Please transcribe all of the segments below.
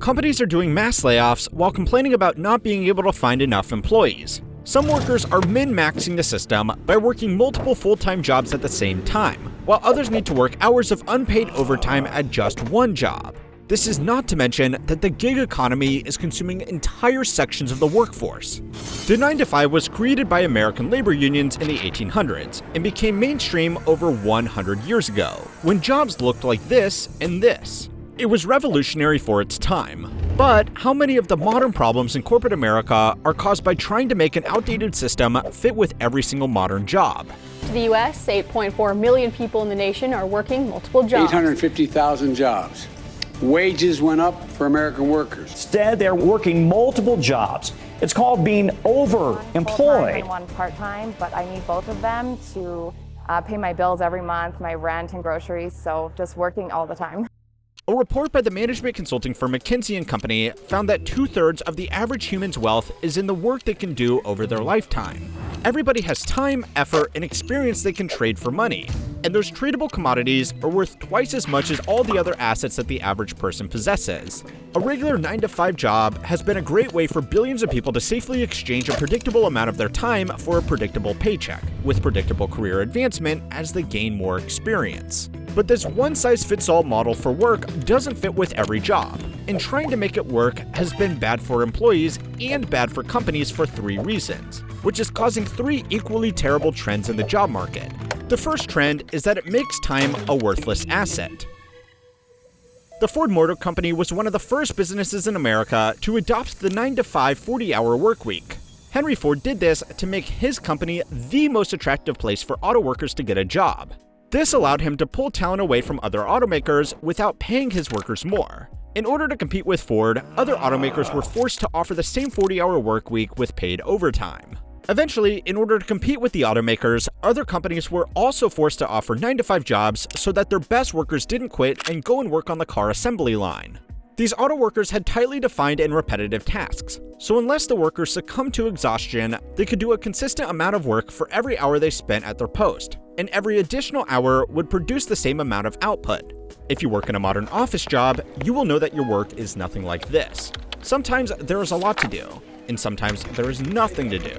Companies are doing mass layoffs while complaining about not being able to find enough employees. Some workers are min-maxing the system by working multiple full-time jobs at the same time, while others need to work hours of unpaid overtime at just one job. This is not to mention that the gig economy is consuming entire sections of the workforce. The 9-to-5 was created by American labor unions in the 1800s and became mainstream over 100 years ago, when jobs looked like this and this. It was revolutionary for its time. But how many of the modern problems in corporate America are caused by trying to make an outdated system fit with every single modern job? To the U.S., 8.4 million people in the nation are working multiple jobs. 850,000 jobs. Wages went up for American workers. Instead, they're working multiple jobs. It's called being overemployed. And one part-time, but I need both of them to pay my bills every month, my rent and groceries, so just working all the time. A report by the management consulting firm McKinsey & Company found that 2/3 of the average human's wealth is in the work they can do over their lifetime. Everybody has time, effort, and experience they can trade for money, and those tradable commodities are worth twice as much as all the other assets that the average person possesses. A regular 9-to-5 job has been a great way for billions of people to safely exchange a predictable amount of their time for a predictable paycheck, with predictable career advancement as they gain more experience. But this one-size-fits-all model for work doesn't fit with every job, and trying to make it work has been bad for employees and bad for companies for 3 reasons, which is causing 3 equally terrible trends in the job market. The first trend is that it makes time a worthless asset. The Ford Motor Company was one of the first businesses in America to adopt the 9-to-5 40-hour work week. Henry Ford did this to make his company the most attractive place for auto workers to get a job. This allowed him to pull talent away from other automakers without paying his workers more. In order to compete with Ford, other automakers were forced to offer the same 40-hour work week with paid overtime. Eventually, in order to compete with the automakers, other companies were also forced to offer 9-to-5 jobs so that their best workers didn't quit and go and work on the car assembly line. These auto workers had tightly defined and repetitive tasks, so unless the workers succumbed to exhaustion, they could do a consistent amount of work for every hour they spent at their post, and every additional hour would produce the same amount of output. If you work in a modern office job, you will know that your work is nothing like this. Sometimes there is a lot to do, and sometimes there is nothing to do,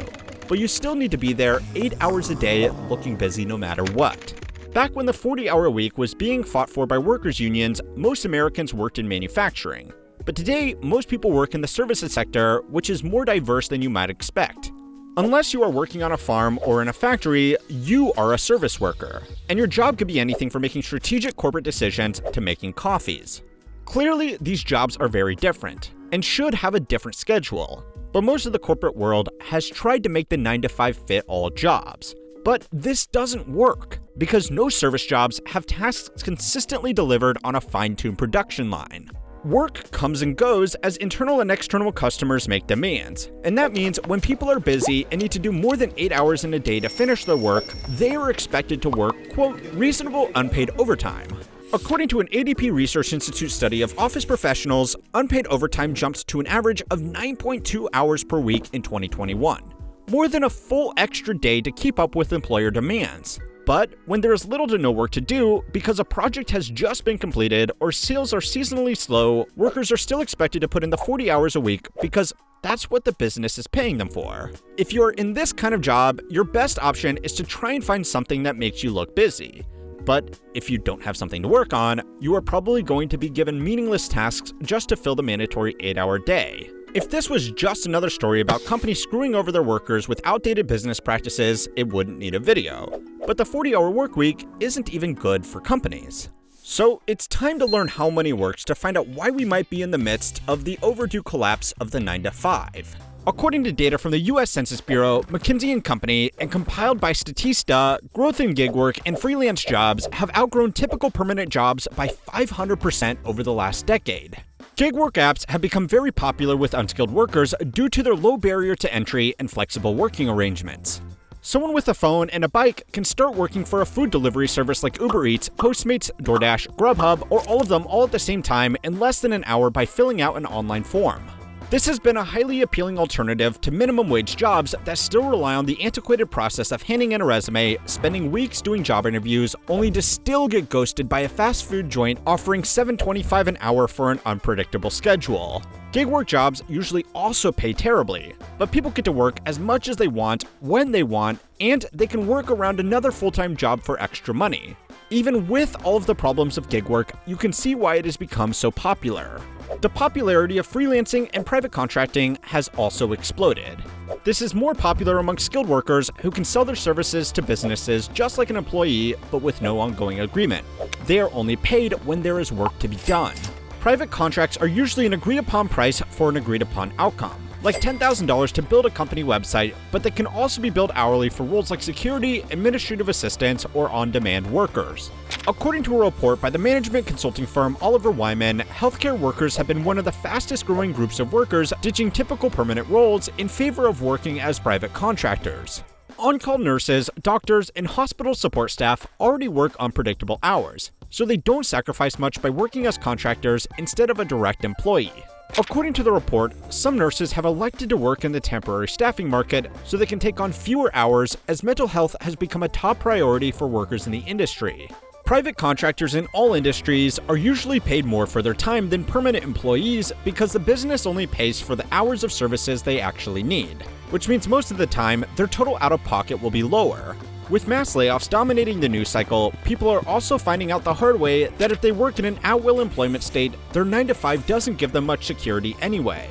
but you still need to be there 8 hours a day looking busy no matter what. Back when the 40-hour week was being fought for by workers' unions, most Americans worked in manufacturing. But today, most people work in the services sector, which is more diverse than you might expect. Unless you are working on a farm or in a factory, you are a service worker, and your job could be anything from making strategic corporate decisions to making coffees. Clearly, these jobs are very different, and should have a different schedule, but most of the corporate world has tried to make the 9-to-5 fit all jobs. But this doesn't work, because no service jobs have tasks consistently delivered on a fine-tuned production line. Work comes and goes as internal and external customers make demands, and that means when people are busy and need to do more than 8 hours in a day to finish their work, they are expected to work, quote, reasonable unpaid overtime. According to an ADP Research Institute study of office professionals, unpaid overtime jumped to an average of 9.2 hours per week in 2021. More than a full extra day to keep up with employer demands. But when there is little to no work to do because a project has just been completed or sales are seasonally slow, workers are still expected to put in the 40 hours a week because that's what the business is paying them for. If you're in this kind of job, your best option is to try and find something that makes you look busy. But if you don't have something to work on, you are probably going to be given meaningless tasks just to fill the mandatory 8-hour day. If this was just another story about companies screwing over their workers with outdated business practices, it wouldn't need a video. But the 40-hour work week isn't even good for companies. So it's time to learn how money works to find out why we might be in the midst of the overdue collapse of the 9-to-5. According to data from the U.S. Census Bureau, McKinsey & Company, and compiled by Statista, growth in gig work and freelance jobs have outgrown typical permanent jobs by 500% over the last decade. Gig work apps have become very popular with unskilled workers due to their low barrier to entry and flexible working arrangements. Someone with a phone and a bike can start working for a food delivery service like Uber Eats, Postmates, DoorDash, Grubhub, or all of them all at the same time in less than an hour by filling out an online form. This has been a highly appealing alternative to minimum wage jobs that still rely on the antiquated process of handing in a resume, spending weeks doing job interviews, only to still get ghosted by a fast food joint offering $7.25 an hour for an unpredictable schedule. Gig work jobs usually also pay terribly, but people get to work as much as they want, when they want, and they can work around another full-time job for extra money. Even with all of the problems of gig work, you can see why it has become so popular. The popularity of freelancing and private contracting has also exploded. This is more popular among skilled workers who can sell their services to businesses just like an employee, but with no ongoing agreement. They are only paid when there is work to be done. Private contracts are usually an agreed-upon price for an agreed-upon outcome, like $10,000 to build a company website, but they can also be billed hourly for roles like security, administrative assistants, or on-demand workers. According to a report by the management consulting firm Oliver Wyman, healthcare workers have been one of the fastest-growing groups of workers ditching typical permanent roles in favor of working as private contractors. On-call nurses, doctors, and hospital support staff already work unpredictable hours, so they don't sacrifice much by working as contractors instead of a direct employee. According to the report, some nurses have elected to work in the temporary staffing market so they can take on fewer hours, as mental health has become a top priority for workers in the industry. Private contractors in all industries are usually paid more for their time than permanent employees because the business only pays for the hours of services they actually need, which means most of the time their total out-of-pocket will be lower. With mass layoffs dominating the news cycle, people are also finding out the hard way that if they work in an at-will employment state, their 9-to-5 doesn't give them much security anyway.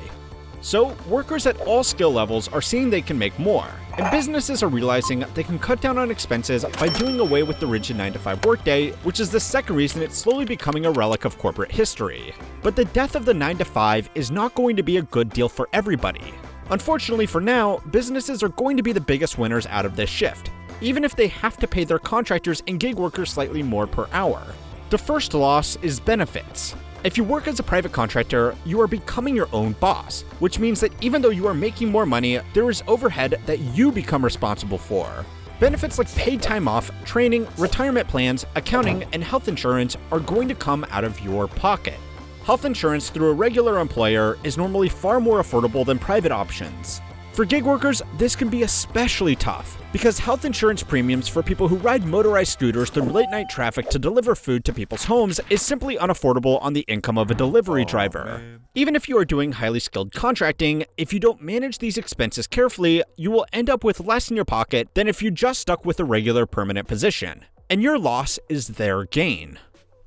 So, workers at all skill levels are seeing they can make more, and businesses are realizing they can cut down on expenses by doing away with the rigid 9-to-5 workday, which is the second reason it's slowly becoming a relic of corporate history. But the death of the 9-to-5 is not going to be a good deal for everybody. Unfortunately for now, businesses are going to be the biggest winners out of this shift, even if they have to pay their contractors and gig workers slightly more per hour. The first loss is benefits. If you work as a private contractor, you are becoming your own boss, which means that even though you are making more money, there is overhead that you become responsible for. Benefits like paid time off, training, retirement plans, accounting, and health insurance are going to come out of your pocket. Health insurance through a regular employer is normally far more affordable than private options. For gig workers, this can be especially tough because health insurance premiums for people who ride motorized scooters through late-night traffic to deliver food to people's homes is simply unaffordable on the income of a delivery driver. Even if you are doing highly skilled contracting, if you don't manage these expenses carefully, you will end up with less in your pocket than if you just stuck with a regular permanent position. And your loss is their gain.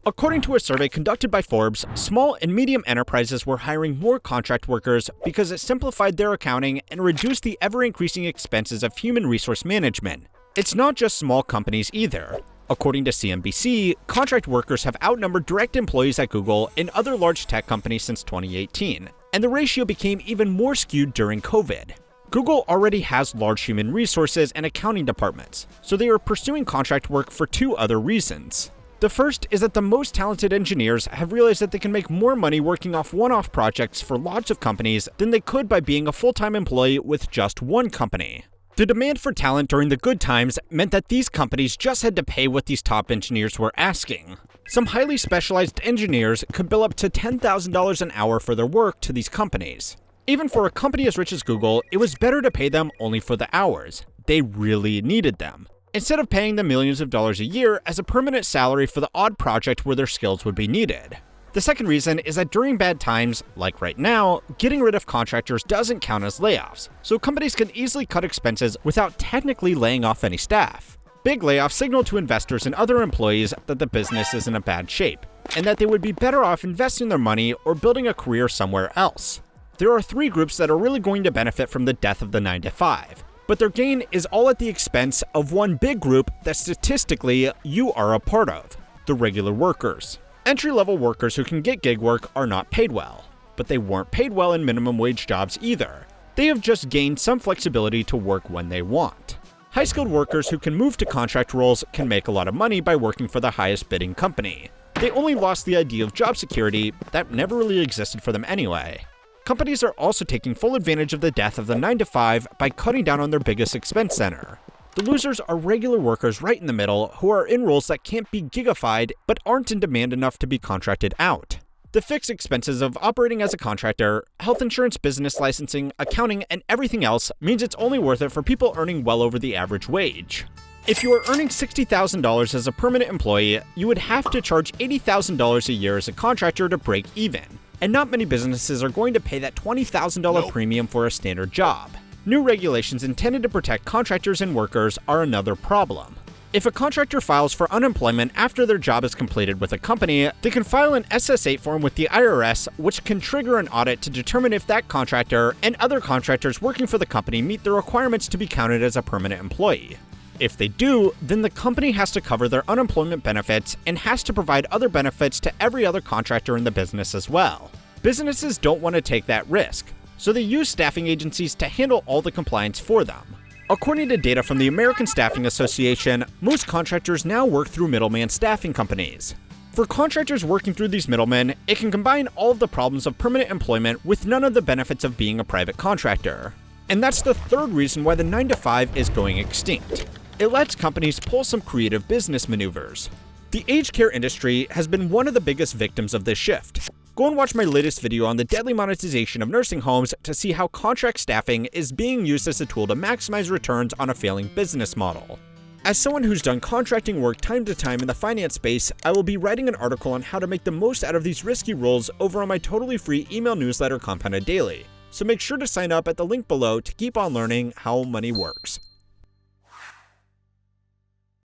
According to a survey conducted by Forbes, small and medium enterprises were hiring more contract workers because it simplified their accounting and reduced the ever-increasing expenses of human resource management. It's not just small companies either. According to CNBC, contract workers have outnumbered direct employees at Google and other large tech companies since 2018, and the ratio became even more skewed during COVID. Google already has large human resources and accounting departments, so they are pursuing contract work for two other reasons. The first is that the most talented engineers have realized that they can make more money working off one-off projects for lots of companies than they could by being a full-time employee with just one company. The demand for talent during the good times meant that these companies just had to pay what these top engineers were asking. Some highly specialized engineers could bill up to $10,000 an hour for their work to these companies. Even for a company as rich as Google, it was better to pay them only for the hours. They really needed them, instead of paying them millions of dollars a year as a permanent salary for the odd project where their skills would be needed. The second reason is that during bad times, like right now, getting rid of contractors doesn't count as layoffs, so companies can easily cut expenses without technically laying off any staff. Big layoffs signal to investors and other employees that the business is in a bad shape, and that they would be better off investing their money or building a career somewhere else. There are three groups that are really going to benefit from the death of the 9-to-5. But their gain is all at the expense of one big group that statistically you are a part of, the regular workers. Entry-level workers who can get gig work are not paid well, but they weren't paid well in minimum wage jobs either. They have just gained some flexibility to work when they want. High-skilled workers who can move to contract roles can make a lot of money by working for the highest bidding company. They only lost the idea of job security that never really existed for them anyway. Companies are also taking full advantage of the death of the 9-to-5 by cutting down on their biggest expense center. The losers are regular workers right in the middle who are in roles that can't be gigified but aren't in demand enough to be contracted out. The fixed expenses of operating as a contractor, health insurance, business licensing, accounting, and everything else means it's only worth it for people earning well over the average wage. If you are earning $60,000 as a permanent employee, you would have to charge $80,000 a year as a contractor to break even. And not many businesses are going to pay that $20,000 premium for a standard job. New regulations intended to protect contractors and workers are another problem. If a contractor files for unemployment after their job is completed with a company, they can file an SS-8 form with the IRS, which can trigger an audit to determine if that contractor and other contractors working for the company meet the requirements to be counted as a permanent employee. If they do, then the company has to cover their unemployment benefits and has to provide other benefits to every other contractor in the business as well. Businesses don't want to take that risk, so they use staffing agencies to handle all the compliance for them. According to data from the American Staffing Association, most contractors now work through middleman staffing companies. For contractors working through these middlemen, it can combine all of the problems of permanent employment with none of the benefits of being a private contractor. And that's the third reason why the 9-to-5 is going extinct. It lets companies pull some creative business maneuvers. The aged care industry has been one of the biggest victims of this shift. Go and watch my latest video on the deadly monetization of nursing homes to see how contract staffing is being used as a tool to maximize returns on a failing business model. As someone who's done contracting work time to time in the finance space, I will be writing an article on how to make the most out of these risky roles over on my totally free email newsletter Compounded Daily. So make sure to sign up at the link below to keep on learning how money works.